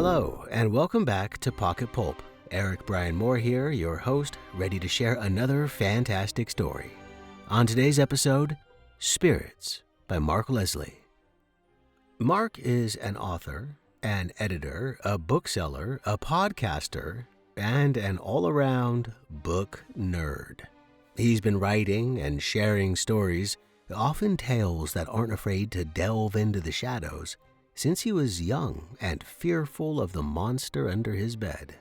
Hello, and welcome back to Pocket Pulp. Eric Brian Moore here, your host, ready to share another fantastic story. On today's episode, Spirits by Mark Leslie. Mark is an author, an editor, a bookseller, a podcaster, and an all-around book nerd. He's been writing and sharing stories, often tales that aren't afraid to delve into the shadows, since he was young and fearful of the monster under his bed.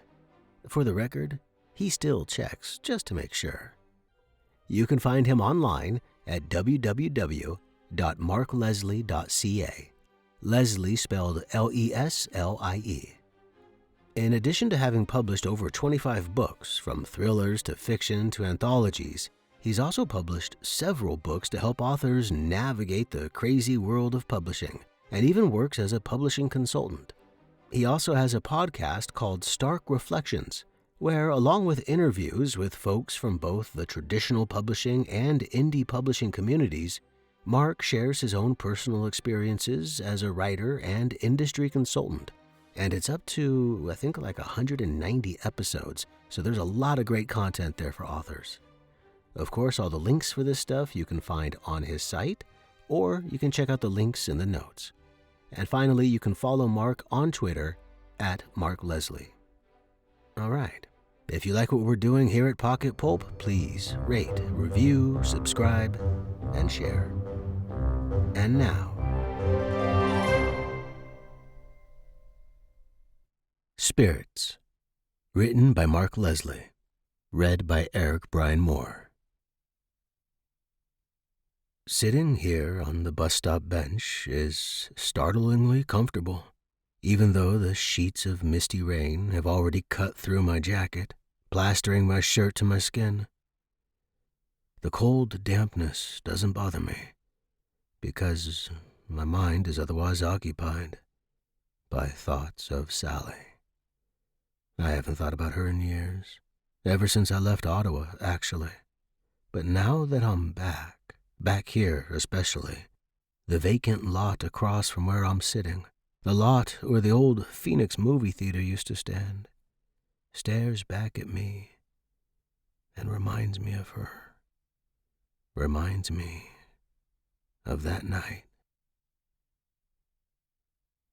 For the record, he still checks just to make sure. You can find him online at www.markleslie.ca. Leslie spelled Leslie. In addition to having published over 25 books, from thrillers to fiction to anthologies, he's also published several books to help authors navigate the crazy world of publishing, and even works as a publishing consultant. He also has a podcast called Stark Reflections, where, along with interviews with folks from both the traditional publishing and indie publishing communities, Mark shares his own personal experiences as a writer and industry consultant. And it's up to, I think, like 190 episodes, so there's a lot of great content there for authors. Of course, all the links for this stuff you can find on his site, or you can check out the links in the notes. And finally, you can follow Mark on Twitter at Mark Leslie. All right. If you like what we're doing here at Pocket Pulp, please rate, review, subscribe, and share. And now, Spirits, written by Mark Leslie, read by Eric Brian Moore. Sitting here on the bus stop bench is startlingly comfortable, even though the sheets of misty rain have already cut through my jacket, plastering my shirt to my skin. The cold dampness doesn't bother me, because my mind is otherwise occupied by thoughts of Sally. I haven't thought about her in years, ever since I left Ottawa, actually. But now that I'm back here especially, the vacant lot across from where I'm sitting, the lot where the old Phoenix movie theater used to stand, stares back at me and reminds me of her. Reminds me of that night.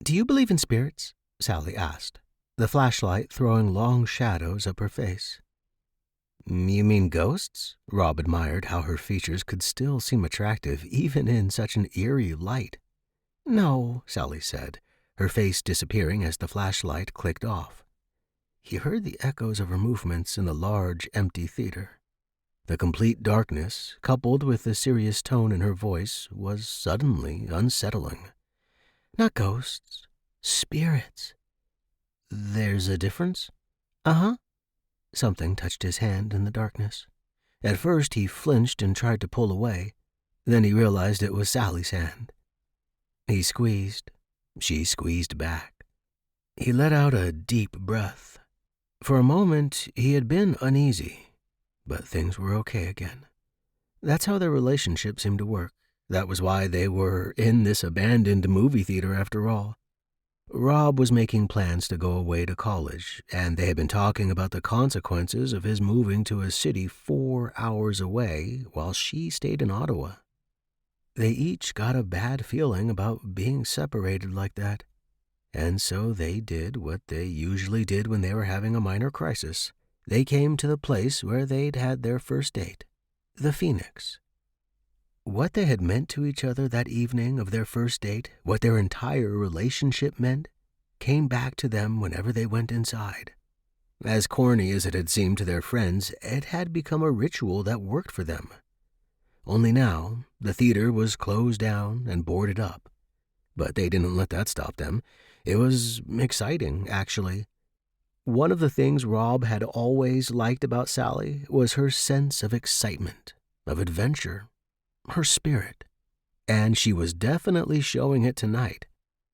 "Do you believe in spirits?" Sally asked, the flashlight throwing long shadows up her face. "You mean ghosts?" Rob admired how her features could still seem attractive even in such an eerie light. "No," Sally said, her face disappearing as the flashlight clicked off. He heard the echoes of her movements in the large, empty theater. The complete darkness, coupled with the serious tone in her voice, was suddenly unsettling. "Not ghosts, spirits." "There's a difference?" "Uh-huh." Something touched his hand in the darkness. At first, he flinched and tried to pull away. Then he realized it was Sally's hand. He squeezed. She squeezed back. He let out a deep breath. For a moment, he had been uneasy, but things were okay again. That's how their relationship seemed to work. That was why they were in this abandoned movie theater after all. Rob was making plans to go away to college, and they had been talking about the consequences of his moving to a city 4 hours away while she stayed in Ottawa. They each got a bad feeling about being separated like that, and so they did what they usually did when they were having a minor crisis. They came to the place where they'd had their first date, the Phoenix. What they had meant to each other that evening of their first date, what their entire relationship meant, came back to them whenever they went inside. As corny as it had seemed to their friends, it had become a ritual that worked for them. Only now, the theater was closed down and boarded up. But they didn't let that stop them. It was exciting, actually. One of the things Rob had always liked about Sally was her sense of excitement, of adventure, her spirit, and she was definitely showing it tonight.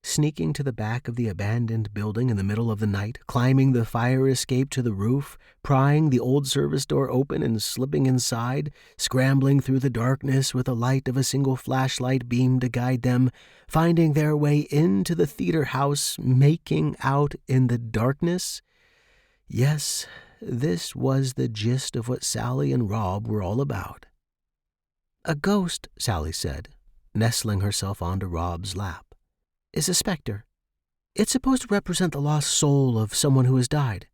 sneaking to the back of the abandoned building in the middle of the night, climbing the fire escape to the roof, prying the old service door open and slipping inside, scrambling through the darkness with the light of a single flashlight beam to guide them, finding their way into the theater house, making out in the darkness. Yes, this was the gist of what Sally and Rob were all about. A ghost, Sally said, nestling herself onto Rob's lap, is a specter. It's supposed to represent the lost soul of someone who has died.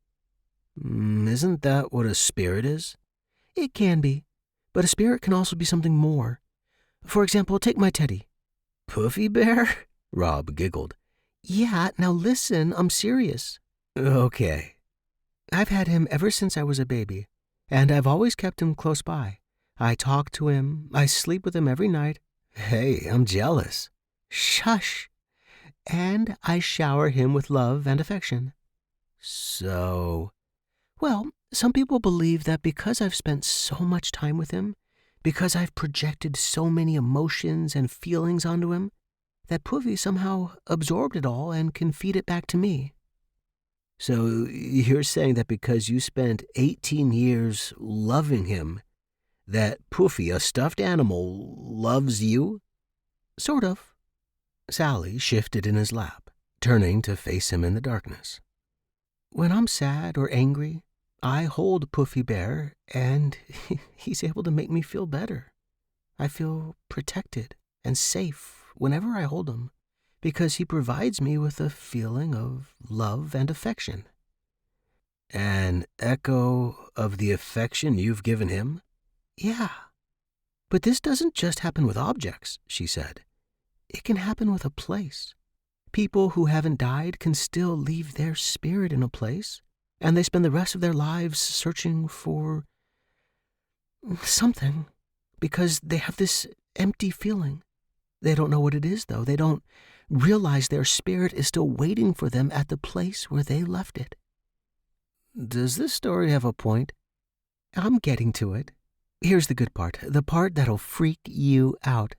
Isn't that what a spirit is? It can be, but a spirit can also be something more. For example, take my teddy. Puffy Bear? Rob giggled. Yeah, now listen, I'm serious. Okay. I've had him ever since I was a baby, and I've always kept him close by. I talk to him, I sleep with him every night. Hey, I'm jealous. Shush. And I shower him with love and affection. So, well, some people believe that because I've spent so much time with him, because I've projected so many emotions and feelings onto him, that Puffy somehow absorbed it all and can feed it back to me. So you're saying that because you spent 18 years loving him, that Puffy, a stuffed animal, loves you? Sort of. Sally shifted in his lap, turning to face him in the darkness. When I'm sad or angry, I hold Puffy Bear, and he's able to make me feel better. I feel protected and safe whenever I hold him, because he provides me with a feeling of love and affection. An echo of the affection you've given him? Yeah. But this doesn't just happen with objects, she said. It can happen with a place. People who haven't died can still leave their spirit in a place, and they spend the rest of their lives searching for something, because they have this empty feeling. They don't know what it is, though. They don't realize their spirit is still waiting for them at the place where they left it. Does this story have a point? I'm getting to it. Here's the good part, the part that'll freak you out.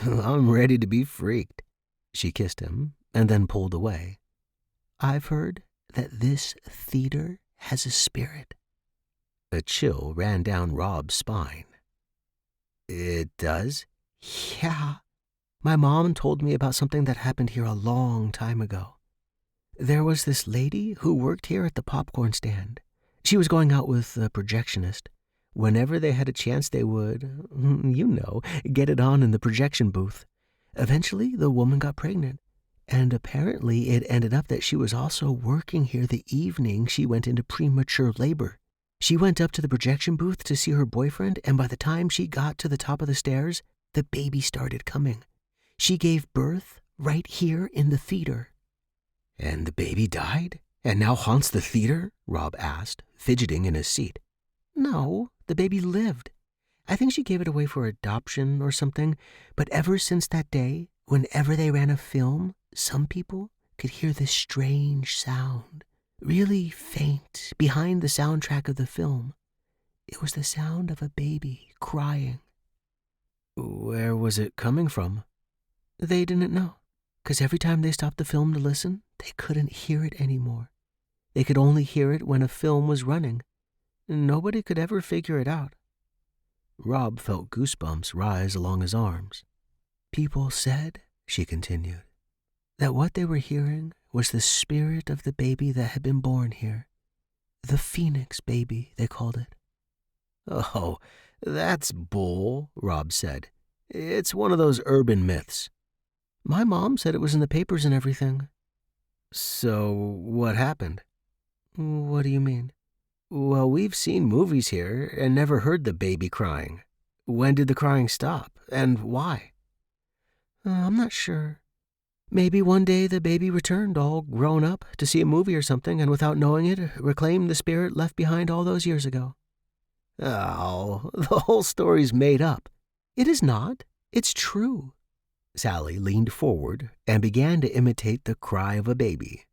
I'm ready to be freaked. She kissed him and then pulled away. I've heard that this theater has a spirit. A chill ran down Rob's spine. It does? Yeah. My mom told me about something that happened here a long time ago. There was this lady who worked here at the popcorn stand. She was going out with a projectionist. Whenever they had a chance, they would, get it on in the projection booth. Eventually, the woman got pregnant, and apparently it ended up that she was also working here the evening she went into premature labor. She went up to the projection booth to see her boyfriend, and by the time she got to the top of the stairs, the baby started coming. She gave birth right here in the theater. And the baby died? And now haunts the theater? Rob asked, fidgeting in his seat. No, the baby lived. I think she gave it away for adoption or something, but ever since that day, whenever they ran a film, some people could hear this strange sound, really faint, behind the soundtrack of the film. It was the sound of a baby crying. Where was it coming from? They didn't know, because every time they stopped the film to listen, they couldn't hear it anymore. They could only hear it when a film was running. Nobody could ever figure it out. Rob felt goosebumps rise along his arms. People said, she continued, that what they were hearing was the spirit of the baby that had been born here. The Phoenix baby, they called it. Oh, that's bull, Rob said. It's one of those urban myths. My mom said it was in the papers and everything. So what happened? What do you mean? Well, we've seen movies here and never heard the baby crying. When did the crying stop, and why? I'm not sure. Maybe one day the baby returned all grown up to see a movie or something, and without knowing it, reclaimed the spirit left behind all those years ago. Oh, the whole story's made up. It is not. It's true. Sally leaned forward and began to imitate the cry of a baby.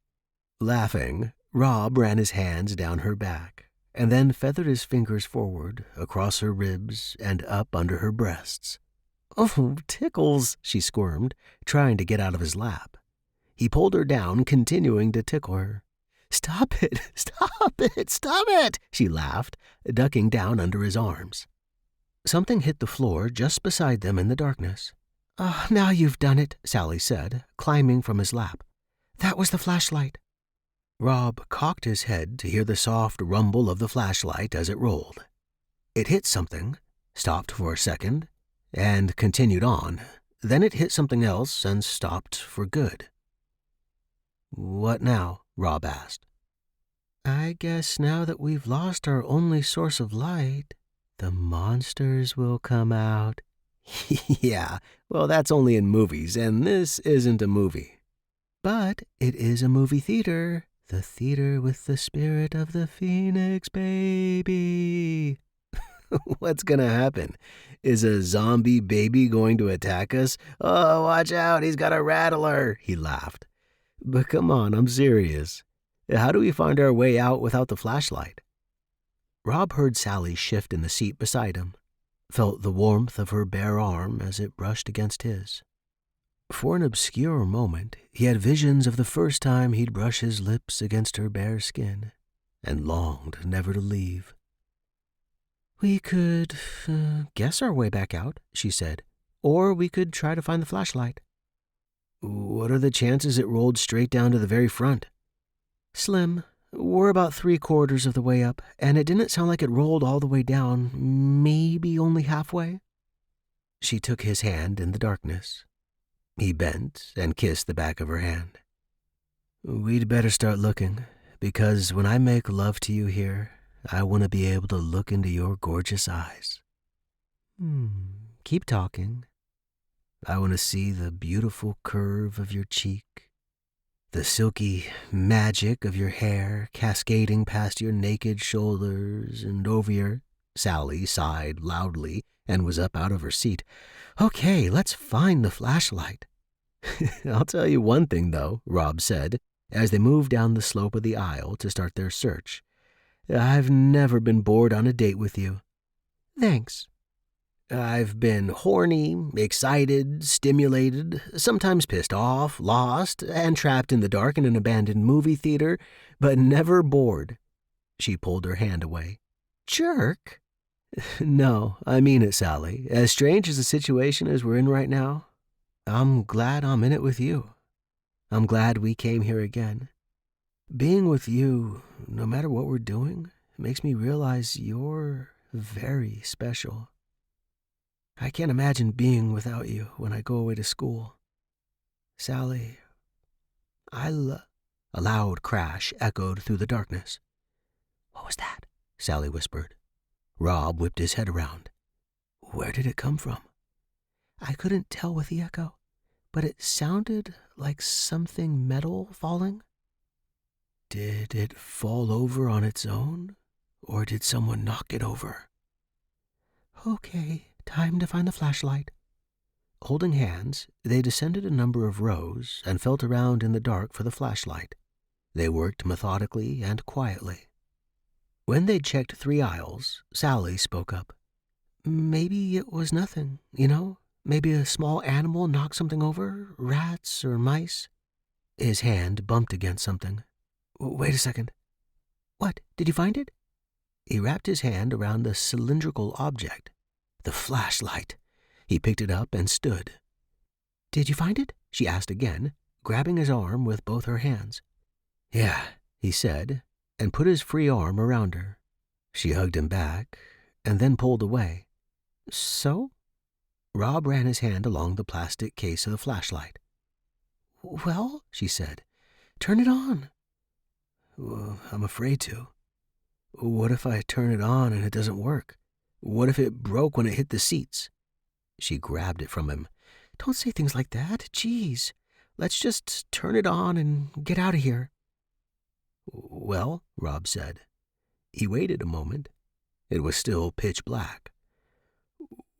Laughing, Rob ran his hands down her back, and then feathered his fingers forward, across her ribs and up under her breasts. Oh, tickles, she squirmed, trying to get out of his lap. He pulled her down, continuing to tickle her. "Stop it! Stop it! Stop it!" she laughed, ducking down under his arms. Something hit the floor just beside them in the darkness. "Oh, now you've done it," Sally said, climbing from his lap. "That was the flashlight." Rob cocked his head to hear the soft rumble of the flashlight as it rolled. It hit something, stopped for a second, and continued on. Then it hit something else and stopped for good. "What now?" Rob asked. "I guess now that we've lost our only source of light, the monsters will come out." "Yeah, well, that's only in movies, and this isn't a movie." "But it is a movie theater. The theater with the spirit of the Phoenix baby." "What's gonna happen? Is a zombie baby going to attack us? Oh, watch out, he's got a rattler," he laughed. "But come on, I'm serious. How do we find our way out without the flashlight?" Rob heard Sally shift in the seat beside him, felt the warmth of her bare arm as it brushed against his. For an obscure moment, he had visions of the first time he'd brush his lips against her bare skin, and longed never to leave. "We could guess our way back out," she said, "or we could try to find the flashlight." "What are the chances it rolled straight down to the very front?" "Slim. We're about 3/4 of the way up, and it didn't sound like it rolled all the way down, maybe only halfway." She took his hand in the darkness. He bent and kissed the back of her hand. "We'd better start looking, because when I make love to you here, I want to be able to look into your gorgeous eyes." Keep talking." "I want to see the beautiful curve of your cheek, the silky magic of your hair cascading past your naked shoulders and over your—" Sally sighed loudly and was up out of her seat. "Okay, let's find the flashlight." "I'll tell you one thing, though," Rob said, as they moved down the slope of the aisle to start their search. "I've never been bored on a date with you." "Thanks." "I've been horny, excited, stimulated, sometimes pissed off, lost, and trapped in the dark in an abandoned movie theater, but never bored." She pulled her hand away. "Jerk." "No, I mean it, Sally. As strange as the situation as we're in right now, I'm glad I'm in it with you. I'm glad we came here again. Being with you, no matter what we're doing, makes me realize you're very special. I can't imagine being without you when I go away to school. Sally, A loud crash echoed through the darkness. "What was that?" Sally whispered. Rob whipped his head around. "Where did it come from?" "I couldn't tell with the echo, but it sounded like something metal falling." "Did it fall over on its own, or did someone knock it over?" "Okay, time to find the flashlight." Holding hands, they descended a number of rows and felt around in the dark for the flashlight. They worked methodically and quietly. When they'd checked 3 aisles, Sally spoke up. "Maybe it was nothing, Maybe a small animal knocked something over, rats or mice." His hand bumped against something. "Wait a second." "What, did you find it?" He wrapped his hand around the cylindrical object. The flashlight. He picked it up and stood. "Did you find it?" she asked again, grabbing his arm with both her hands. "Yeah," he said, and put his free arm around her. She hugged him back and then pulled away. "So?" Rob ran his hand along the plastic case of the flashlight. "Well," she said, "turn it on." "Well, I'm afraid to. What if I turn it on and it doesn't work? What if it broke when it hit the seats?" She grabbed it from him. "Don't say things like that. Jeez. Let's just turn it on and get out of here." "Well," Rob said. He waited a moment. It was still pitch black.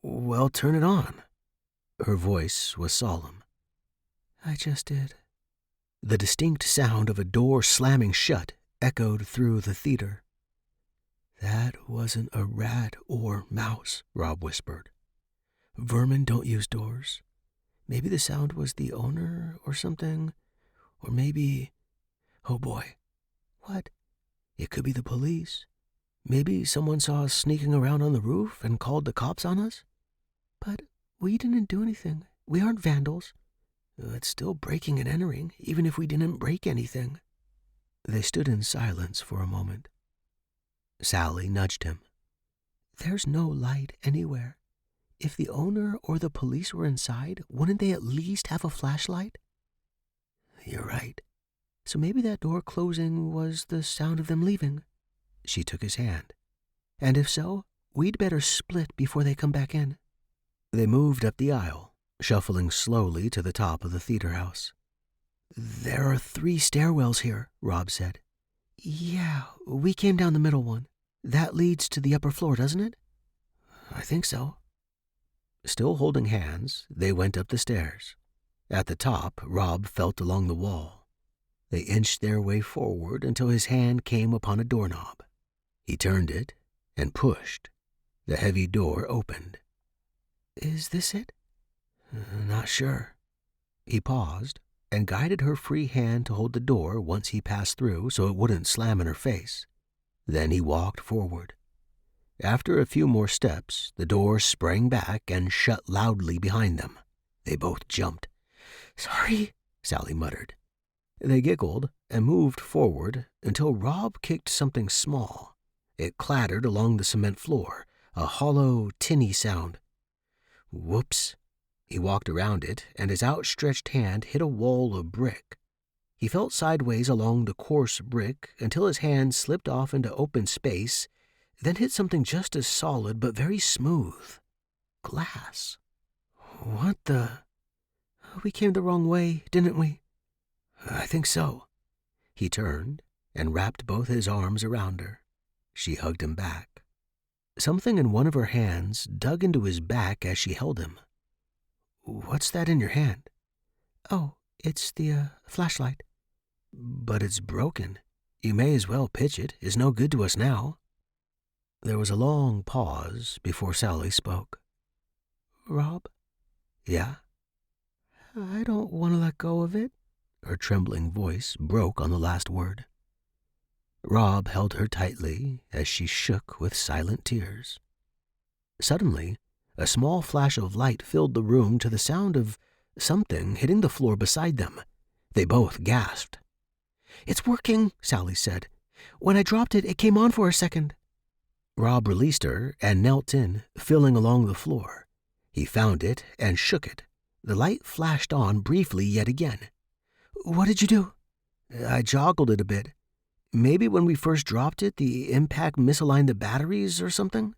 "Well, turn it on." Her voice was solemn. "I just did." The distinct sound of a door slamming shut echoed through the theater. "That wasn't a rat or mouse," Rob whispered. "Vermin don't use doors. Maybe the sound was the owner or something. Or maybe, oh boy, what? It could be the police. Maybe someone saw us sneaking around on the roof and called the cops on us? But we didn't do anything. We aren't vandals. It's still breaking and entering, even if we didn't break anything. They stood in silence for a moment. Sally nudged him. There's no light anywhere. If the owner or the police were inside, wouldn't they at least have a flashlight? You're right. So maybe that door closing was the sound of them leaving. She took his hand. And if so, we'd better split before they come back in. They moved up the aisle, shuffling slowly to the top of the theater house. There are 3 stairwells here, Rob said. Yeah, we came down the middle one. That leads to the upper floor, doesn't it? I think so. Still holding hands, they went up the stairs. At the top, Rob felt along the wall. They inched their way forward until his hand came upon a doorknob. He turned it and pushed. The heavy door opened. Is this it? Not sure. He paused and guided her free hand to hold the door once he passed through so it wouldn't slam in her face. Then he walked forward. After a few more steps, the door sprang back and shut loudly behind them. They both jumped. Sorry, Sally muttered. They giggled and moved forward until Rob kicked something small. It clattered along the cement floor, a hollow, tinny sound. Whoops. He walked around it, and his outstretched hand hit a wall of brick. He felt sideways along the coarse brick until his hand slipped off into open space, then hit something just as solid but very smooth. Glass. What the? We came the wrong way, didn't we? I think so. He turned and wrapped both his arms around her. She hugged him back. Something in one of her hands dug into his back as she held him. What's that in your hand? Oh, it's the flashlight. But it's broken. You may as well pitch it. It's no good to us now. There was a long pause before Sally spoke. Rob? Yeah? I don't want to let go of it. Her trembling voice broke on the last word. Rob held her tightly as she shook with silent tears. Suddenly, a small flash of light filled the room to the sound of something hitting the floor beside them. They both gasped. It's working, Sally said. When I dropped it, it came on for a second. Rob released her and knelt in, feeling along the floor. He found it and shook it. The light flashed on briefly yet again. What did you do? I joggled it a bit. Maybe when we first dropped it, the impact misaligned the batteries or something?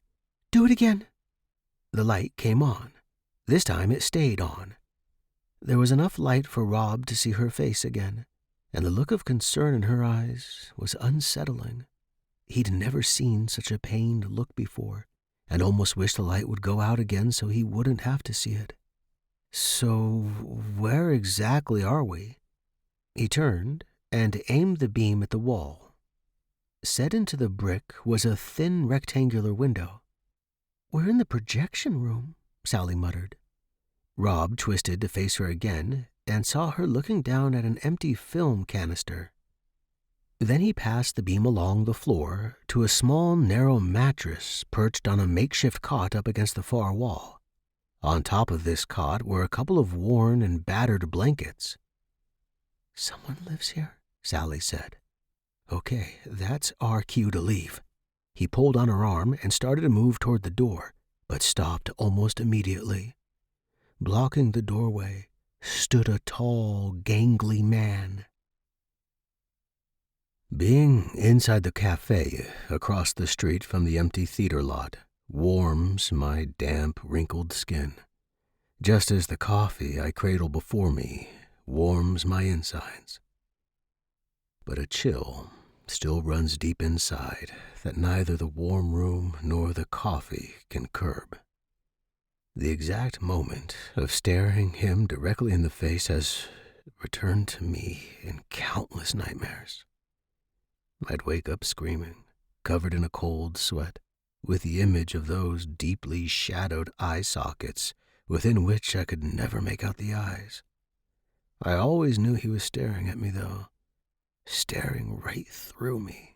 Do it again. The light came on. This time it stayed on. There was enough light for Rob to see her face again, and the look of concern in her eyes was unsettling. He'd never seen such a pained look before, and almost wished the light would go out again so he wouldn't have to see it. So where exactly are we? He turned and aimed the beam at the wall. Set into the brick was a thin rectangular window. We're in the projection room, Sally muttered. Rob twisted to face her again and saw her looking down at an empty film canister. Then he passed the beam along the floor to a small, narrow mattress perched on a makeshift cot up against the far wall. On top of this cot were a couple of worn and battered blankets. Someone lives here, Sally said. Okay, that's our cue to leave. He pulled on her arm and started to move toward the door, but stopped almost immediately. Blocking the doorway stood a tall, gangly man. Being inside the cafe across the street from the empty theater lot warms my damp, wrinkled skin, just as the coffee I cradle before me warms my insides. But a chill still runs deep inside that neither the warm room nor the coffee can curb. The exact moment of staring him directly in the face has returned to me in countless nightmares. I'd wake up screaming, covered in a cold sweat, with the image of those deeply shadowed eye sockets within which I could never make out the eyes. I always knew he was staring at me, though, staring right through me.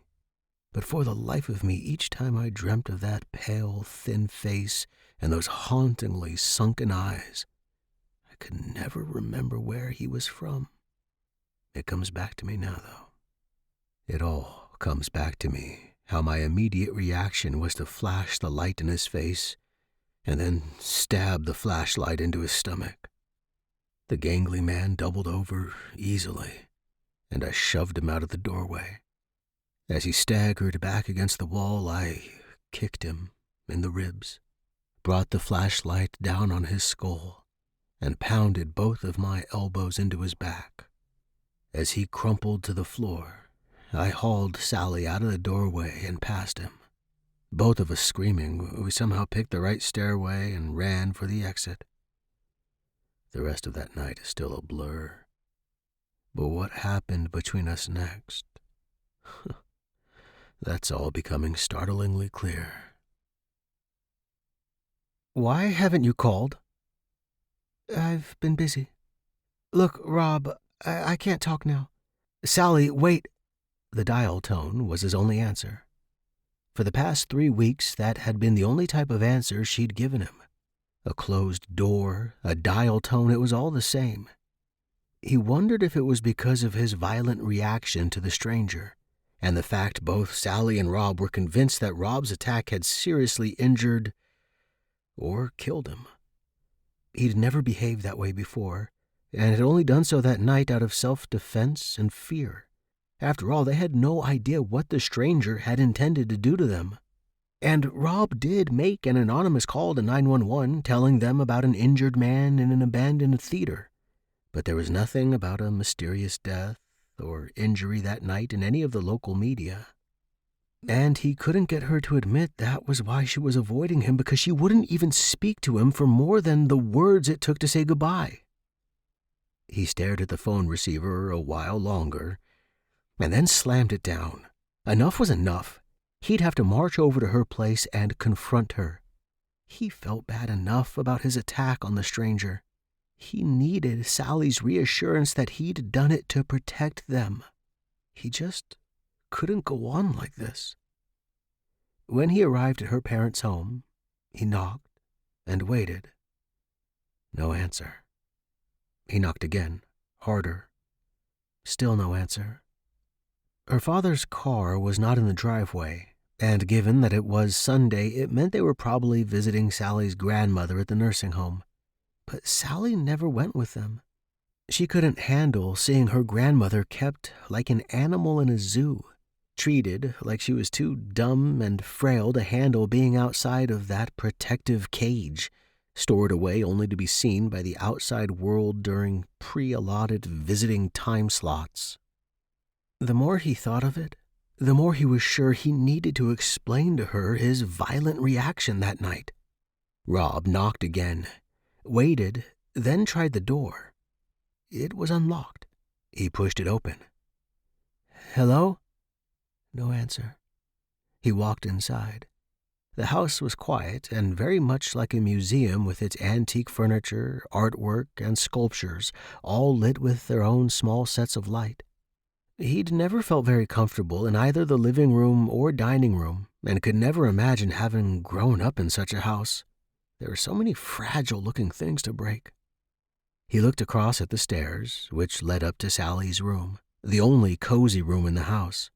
But for the life of me, each time I dreamt of that pale, thin face and those hauntingly sunken eyes, I could never remember where he was from. It comes back to me now, though. It all comes back to me, how my immediate reaction was to flash the light in his face and then stab the flashlight into his stomach. The gangly man doubled over easily, and I shoved him out of the doorway. As he staggered back against the wall, I kicked him in the ribs, brought the flashlight down on his skull, and pounded both of my elbows into his back. As he crumpled to the floor, I hauled Sally out of the doorway and past him. Both of us screaming, we somehow picked the right stairway and ran for the exit. The rest of that night is still a blur. But what happened between us next? That's all becoming startlingly clear. Why haven't you called? I've been busy. Look, Rob, I can't talk now. Sally, wait. The dial tone was his only answer. For the past 3 weeks, that had been the only type of answer she'd given him. A closed door, a dial tone, it was all the same. He wondered if it was because of his violent reaction to the stranger, and the fact both Sally and Rob were convinced that Rob's attack had seriously injured or killed him. He'd never behaved that way before, and had only done so that night out of self-defense and fear. After all, they had no idea what the stranger had intended to do to them. And Rob did make an anonymous call to 911 telling them about an injured man in an abandoned theater. But there was nothing about a mysterious death or injury that night in any of the local media. And he couldn't get her to admit that was why she was avoiding him, because she wouldn't even speak to him for more than the words it took to say goodbye. He stared at the phone receiver a while longer, and then slammed it down. Enough was enough. He'd have to march over to her place and confront her. He felt bad enough about his attack on the stranger. He needed Sally's reassurance that he'd done it to protect them. He just couldn't go on like this. When he arrived at her parents' home, he knocked and waited. No answer. He knocked again, harder. Still no answer. Her father's car was not in the driveway, and given that it was Sunday, it meant they were probably visiting Sally's grandmother at the nursing home. But Sally never went with them. She couldn't handle seeing her grandmother kept like an animal in a zoo, treated like she was too dumb and frail to handle being outside of that protective cage, stored away only to be seen by the outside world during pre-allotted visiting time slots. The more he thought of it, the more he was sure he needed to explain to her his violent reaction that night. Rob knocked again, waited, then tried the door. It was unlocked. He pushed it open. Hello? No answer. He walked inside. The house was quiet and very much like a museum, with its antique furniture, artwork, and sculptures, all lit with their own small sets of light. He'd never felt very comfortable in either the living room or dining room, and could never imagine having grown up in such a house. There were so many fragile-looking things to break. He looked across at the stairs, which led up to Sally's room, the only cozy room in the house.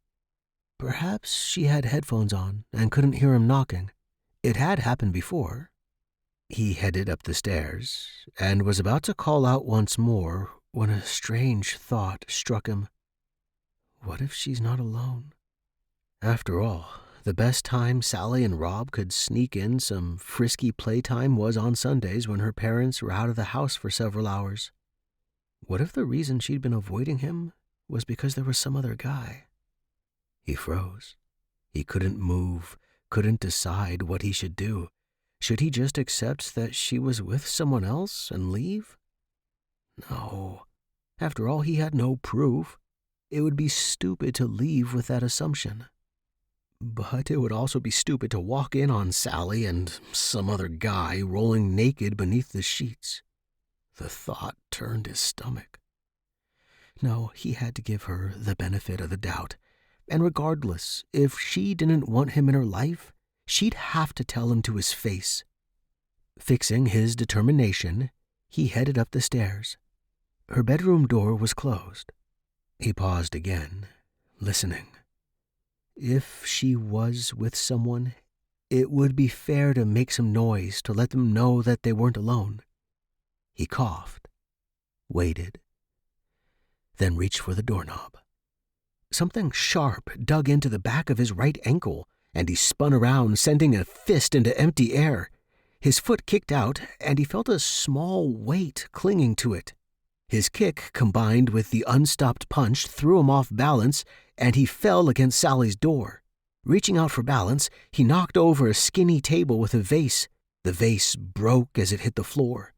Perhaps she had headphones on and couldn't hear him knocking. It had happened before. He headed up the stairs and was about to call out once more when a strange thought struck him. What if she's not alone? After all, the best time Sally and Rob could sneak in some frisky playtime was on Sundays when her parents were out of the house for several hours. What if the reason she'd been avoiding him was because there was some other guy? He froze. He couldn't move, couldn't decide what he should do. Should he just accept that she was with someone else and leave? No. After all, he had no proof. It would be stupid to leave with that assumption. But it would also be stupid to walk in on Sally and some other guy rolling naked beneath the sheets. The thought turned his stomach. No, he had to give her the benefit of the doubt. And regardless, if she didn't want him in her life, she'd have to tell him to his face. Fixing his determination, he headed up the stairs. Her bedroom door was closed. He paused again, listening. If she was with someone, it would be fair to make some noise to let them know that they weren't alone. He coughed, waited, then reached for the doorknob. Something sharp dug into the back of his right ankle, and he spun around, sending a fist into empty air. His foot kicked out, and he felt a small weight clinging to it. His kick, combined with the unstopped punch, threw him off balance, and he fell against Sally's door. Reaching out for balance, he knocked over a skinny table with a vase. The vase broke as it hit the floor.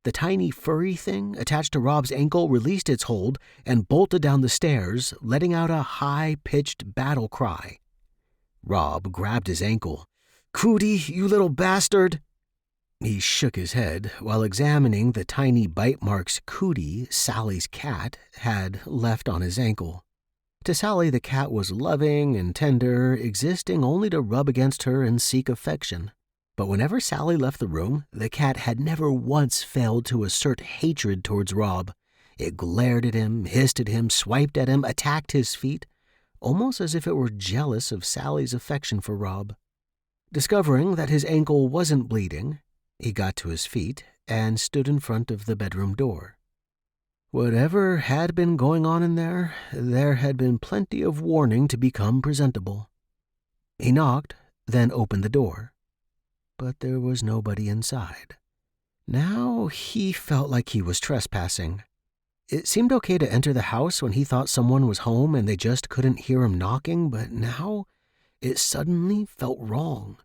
The tiny furry thing attached to Rob's ankle released its hold and bolted down the stairs, letting out a high-pitched battle cry. Rob grabbed his ankle. "Cootie, you little bastard!" He shook his head while examining the tiny bite marks Cootie, Sally's cat, had left on his ankle. To Sally, the cat was loving and tender, existing only to rub against her and seek affection. But whenever Sally left the room, the cat had never once failed to assert hatred towards Rob. It glared at him, hissed at him, swiped at him, attacked his feet, almost as if it were jealous of Sally's affection for Rob. Discovering that his ankle wasn't bleeding, he got to his feet and stood in front of the bedroom door. Whatever had been going on in there, there had been plenty of warning to become presentable. He knocked, then opened the door. But there was nobody inside. Now he felt like he was trespassing. It seemed okay to enter the house when he thought someone was home and they just couldn't hear him knocking, but now it suddenly felt wrong.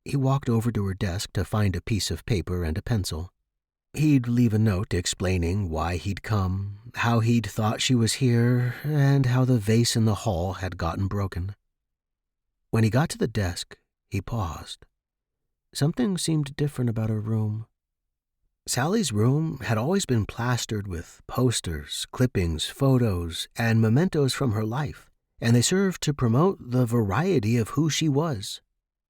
He walked over to her desk to find a piece of paper and a pencil. He'd leave a note explaining why he'd come, how he'd thought she was here, and how the vase in the hall had gotten broken. When he got to the desk, he paused. Something seemed different about her room. Sally's room had always been plastered with posters, clippings, photos, and mementos from her life, and they served to promote the variety of who she was.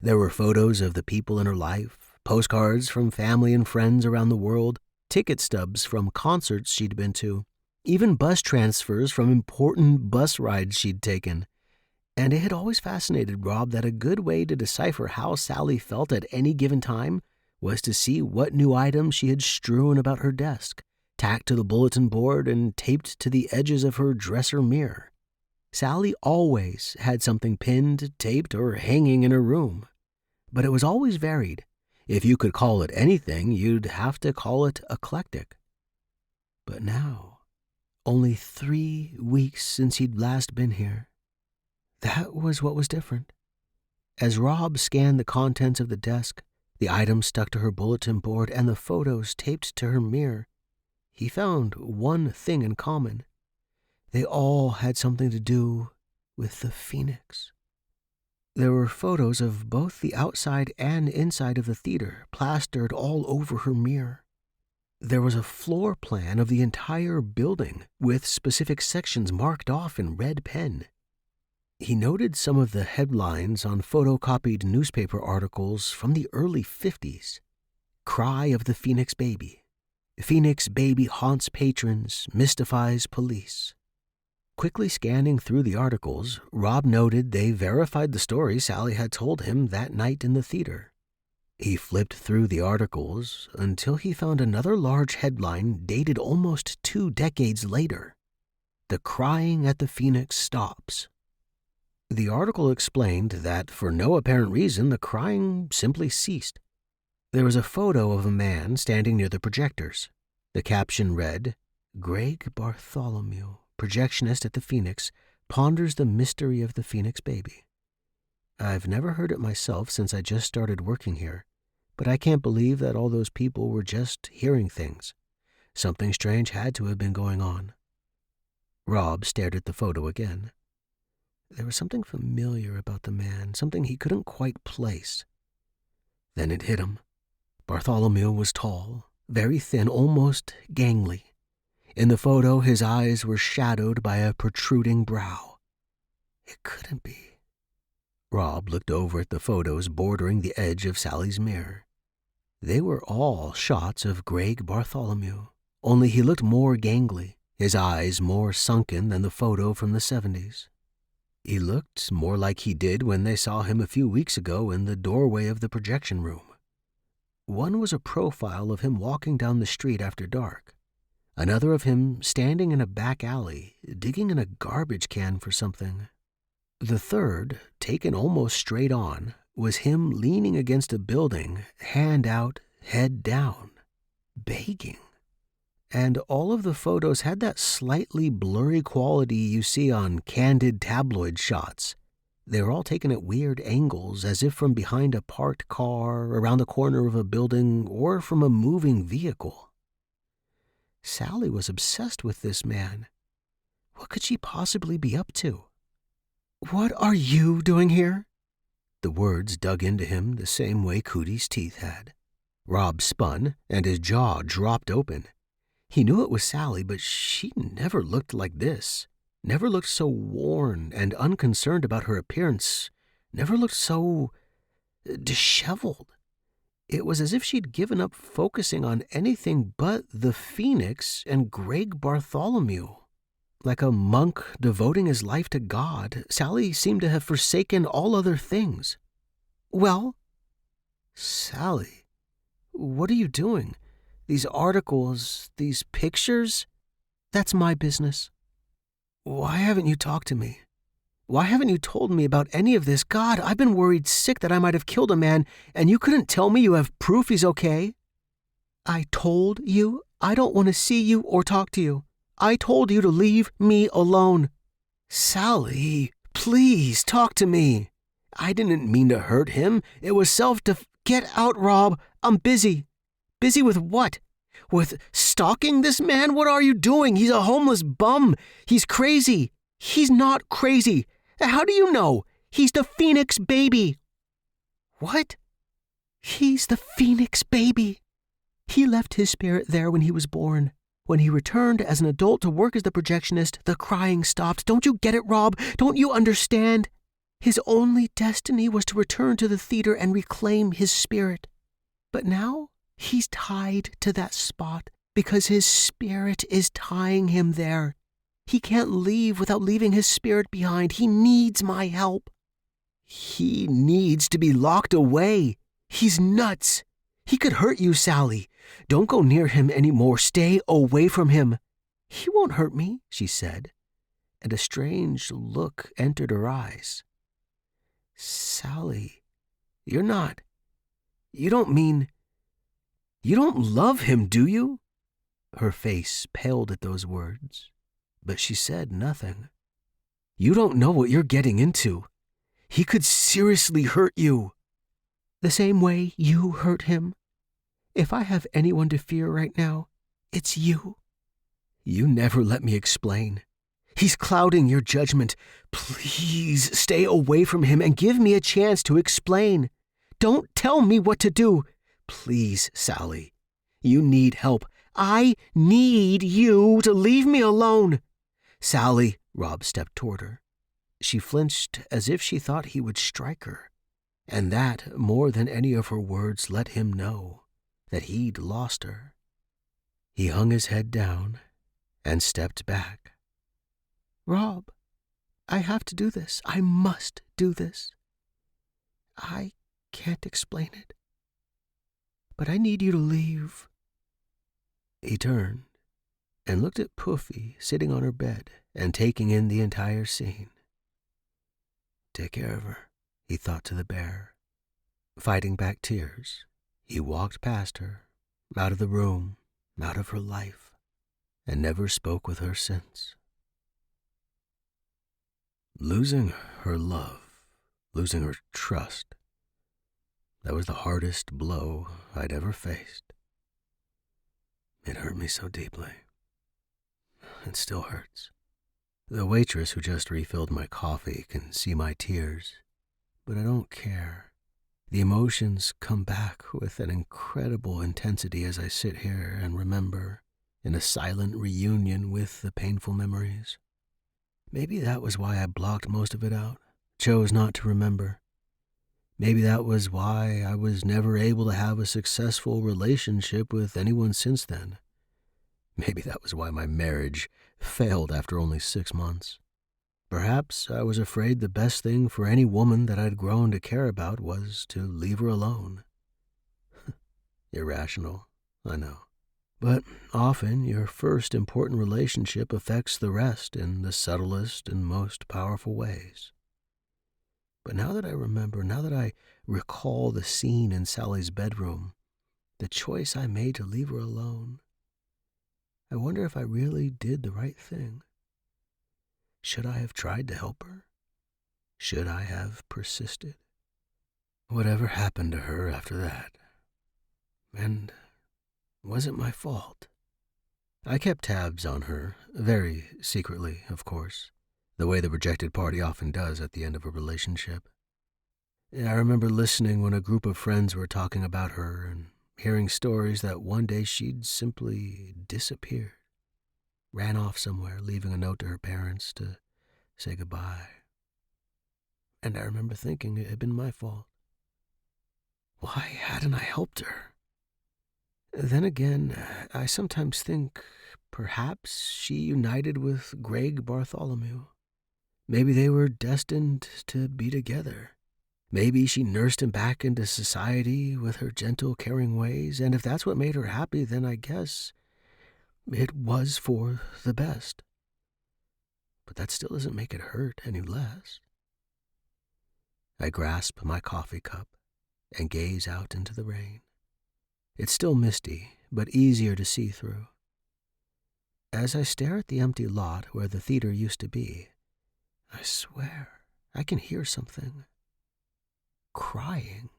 There were photos of the people in her life, postcards from family and friends around the world, ticket stubs from concerts she'd been to, even bus transfers from important bus rides she'd taken. And it had always fascinated Rob that a good way to decipher how Sally felt at any given time was to see what new items she had strewn about her desk, tacked to the bulletin board and taped to the edges of her dresser mirror. Sally always had something pinned, taped, or hanging in her room. But it was always varied. If you could call it anything, you'd have to call it eclectic. But now, only 3 weeks since he'd last been here, that was what was different. As Rob scanned the contents of the desk, the items stuck to her bulletin board, and the photos taped to her mirror, he found one thing in common. They all had something to do with the Phoenix. There were photos of both the outside and inside of the theater plastered all over her mirror. There was a floor plan of the entire building with specific sections marked off in red pen. He noted some of the headlines on photocopied newspaper articles from the early 50s. Cry of the Phoenix Baby. Phoenix Baby haunts patrons, mystifies police. Quickly scanning through the articles, Rob noted they verified the story Sally had told him that night in the theater. He flipped through the articles until he found another large headline dated almost 2 decades later. The crying at the Phoenix stops. The article explained that for no apparent reason, the crying simply ceased. There was a photo of a man standing near the projectors. The caption read, "Greg Bartholomew, projectionist at the Phoenix, ponders the mystery of the Phoenix Baby. I've never heard it myself since I just started working here, but I can't believe that all those people were just hearing things. Something strange had to have been going on." Rob stared at the photo again. There was something familiar about the man, something he couldn't quite place. Then it hit him. Bartholomew was tall, very thin, almost gangly. In the photo, his eyes were shadowed by a protruding brow. It couldn't be. Rob looked over at the photos bordering the edge of Sally's mirror. They were all shots of Greg Bartholomew, only he looked more gangly, his eyes more sunken than the photo from the 70s. He looked more like he did when they saw him a few weeks ago in the doorway of the projection room. One was a profile of him walking down the street after dark. Another of him standing in a back alley, digging in a garbage can for something. The third, taken almost straight on, was him leaning against a building, hand out, head down, begging. And all of the photos had that slightly blurry quality you see on candid tabloid shots. They were all taken at weird angles, as if from behind a parked car, around the corner of a building, or from a moving vehicle. Sally was obsessed with this man. What could she possibly be up to? "What are you doing here?" The words dug into him the same way Cootie's teeth had. Rob spun, and his jaw dropped open. He knew it was Sally, but she never looked like this. Never looked so worn and unconcerned about her appearance. Never looked so disheveled. It was as if she'd given up focusing on anything but the Phoenix and Greg Bartholomew. Like a monk devoting his life to God, Sally seemed to have forsaken all other things. "Well?" "Sally, what are you doing? These articles, these pictures?" "That's my business." "Why haven't you talked to me? Why haven't you told me about any of this? God, I've been worried sick that I might have killed a man, and you couldn't tell me you have proof he's okay." "I told you I don't want to see you or talk to you. I told you to leave me alone." "Sally, please talk to me. I didn't mean to hurt him. It was Get out, Rob. I'm busy." "Busy with what? With stalking this man? What are you doing? He's a homeless bum. He's crazy." "He's not crazy. How do you know? He's the Phoenix baby." "What?" "He's the Phoenix baby. He left his spirit there when he was born. When he returned as an adult to work as the projectionist, the crying stopped. Don't you get it, Rob? Don't you understand? His only destiny was to return to the theater and reclaim his spirit. But now he's tied to that spot because his spirit is tying him there. He can't leave without leaving his spirit behind. He needs my help." "He needs to be locked away. He's nuts. He could hurt you, Sally. Don't go near him anymore. Stay away from him." "He won't hurt me," she said, and a strange look entered her eyes. "Sally, you don't love him, do you?" Her face paled at those words, but she said nothing. "You don't know what you're getting into. He could seriously hurt you." "The same way you hurt him. If I have anyone to fear right now, it's you." "You never let me explain. He's clouding your judgment. Please stay away from him and give me a chance to explain. Don't tell me what to do. Please, Sally. You need help. I need you to leave me alone." "Sally," Rob stepped toward her. She flinched as if she thought he would strike her, and that, more than any of her words, let him know that he'd lost her. He hung his head down and stepped back. "Rob, I have to do this. I must do this. I can't explain it, but I need you to leave." He turned and looked at Puffy sitting on her bed and taking in the entire scene. Take care of her, he thought to the bear. Fighting back tears, he walked past her, out of the room, out of her life, and never spoke with her since. Losing her love, losing her trust, that was the hardest blow I'd ever faced. It hurt me so deeply. It still hurts. The waitress who just refilled my coffee can see my tears, but I don't care. The emotions come back with an incredible intensity as I sit here and remember in a silent reunion with the painful memories. Maybe that was why I blocked most of it out, chose not to remember. Maybe that was why I was never able to have a successful relationship with anyone since then. Maybe that was why my marriage failed after only 6 months. Perhaps I was afraid the best thing for any woman that I'd grown to care about was to leave her alone. Irrational, I know. But often your first important relationship affects the rest in the subtlest and most powerful ways. But now that I recall the scene in Sally's bedroom, the choice I made to leave her alone, I wonder if I really did the right thing. Should I have tried to help her? Should I have persisted? Whatever happened to her after that? And was it my fault? I kept tabs on her, very secretly, of course, the way the rejected party often does at the end of a relationship. I remember listening when a group of friends were talking about her and hearing stories that one day she'd simply disappeared, ran off somewhere, leaving a note to her parents to say goodbye. And I remember thinking it had been my fault. Why hadn't I helped her? Then again, I sometimes think perhaps she united with Greg Bartholomew. Maybe they were destined to be together. Maybe she nursed him back into society with her gentle, caring ways, and if that's what made her happy, then I guess it was for the best. But that still doesn't make it hurt any less. I grasp my coffee cup and gaze out into the rain. It's still misty, but easier to see through. As I stare at the empty lot where the theater used to be, I swear I can hear something. Crying.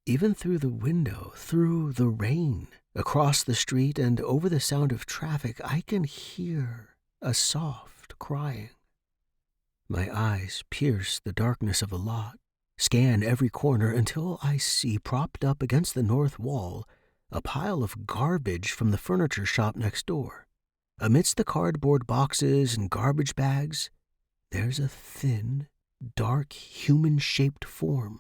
Even through the window, through the rain, across the street and over the sound of traffic, I can hear a soft crying. My eyes pierce the darkness of the lot, scan every corner until I see propped up against the north wall a pile of garbage from the furniture shop next door. Amidst the cardboard boxes and garbage bags, there's a thin, dark, human-shaped form.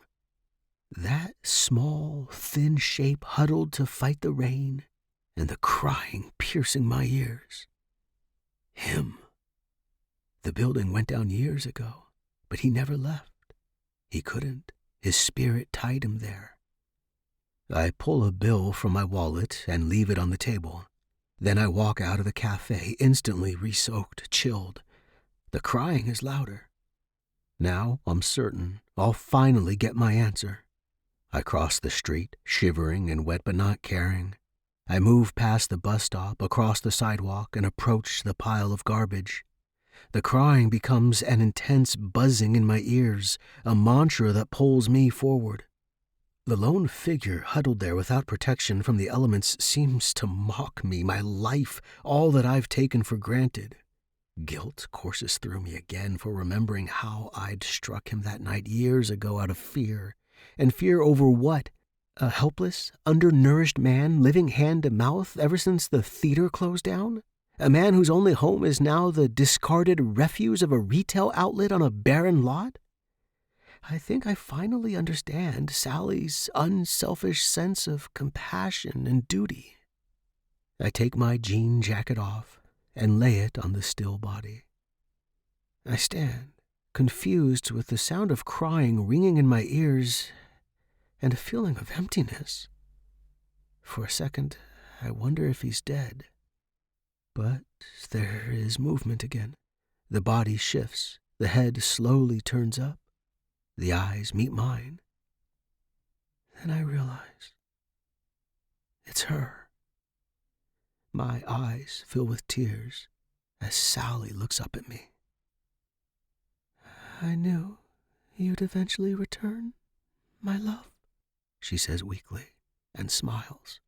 That small, thin shape huddled to fight the rain and the crying piercing my ears. Him. The building went down years ago, but he never left. He couldn't. His spirit tied him there. I pull a bill from my wallet and leave it on the table. Then I walk out of the cafe, instantly re-soaked, chilled. The crying is louder. Now I'm certain I'll finally get my answer. I cross the street, shivering and wet but not caring. I move past the bus stop, across the sidewalk, and approach the pile of garbage. The crying becomes an intense buzzing in my ears, a mantra that pulls me forward. The lone figure huddled there without protection from the elements seems to mock me, my life, all that I've taken for granted. Guilt courses through me again for remembering how I'd struck him that night years ago out of fear. And fear over what? A helpless, undernourished man living hand to mouth ever since the theater closed down? A man whose only home is now the discarded refuse of a retail outlet on a barren lot? I think I finally understand Sally's unselfish sense of compassion and duty. I take my jean jacket off and lay it on the still body. I stand, confused with the sound of crying ringing in my ears and a feeling of emptiness. For a second, I wonder if he's dead. But there is movement again. The body shifts, the head slowly turns up, the eyes meet mine. Then I realize it's her. My eyes fill with tears as Sally looks up at me. "I knew you'd eventually return, my love," she says weakly and smiles.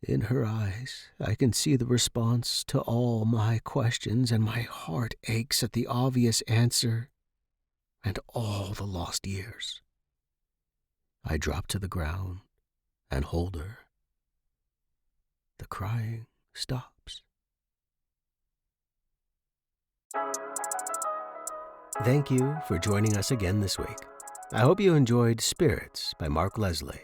In her eyes, I can see the response to all my questions, and my heart aches at the obvious answer and all the lost years. I drop to the ground and hold her. The crying stops. Thank you for joining us again this week. I hope you enjoyed Spirits by Mark Leslie.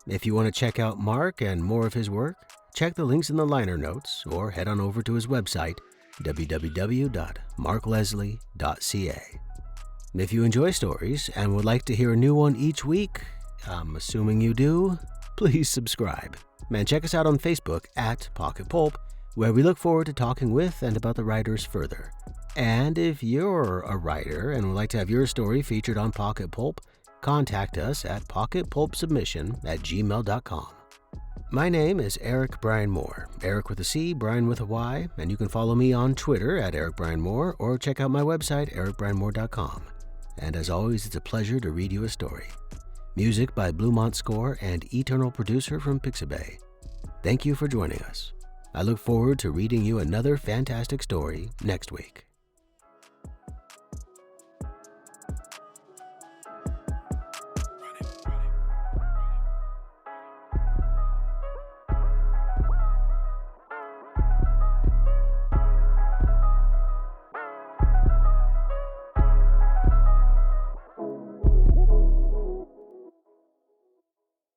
If you want to check out Mark and more of his work, check the links in the liner notes or head on over to his website, www.markleslie.ca. If you enjoy stories and would like to hear a new one each week, I'm assuming you do, please subscribe. And check us out on Facebook at Pocket Pulp, where we look forward to talking with and about the writers further. And if you're a writer and would like to have your story featured on Pocket Pulp, contact us at pocketpulpsubmission@gmail.com. My name is Eric Brian Moore, Eric with a C, Brian with a Y, and you can follow me on Twitter at Eric Brian Moore or check out my website, ericbrianmoore.com. And as always, it's a pleasure to read you a story. Music by Bluemont Score and Eternal Producer from Pixabay. Thank you for joining us. I look forward to reading you another fantastic story next week.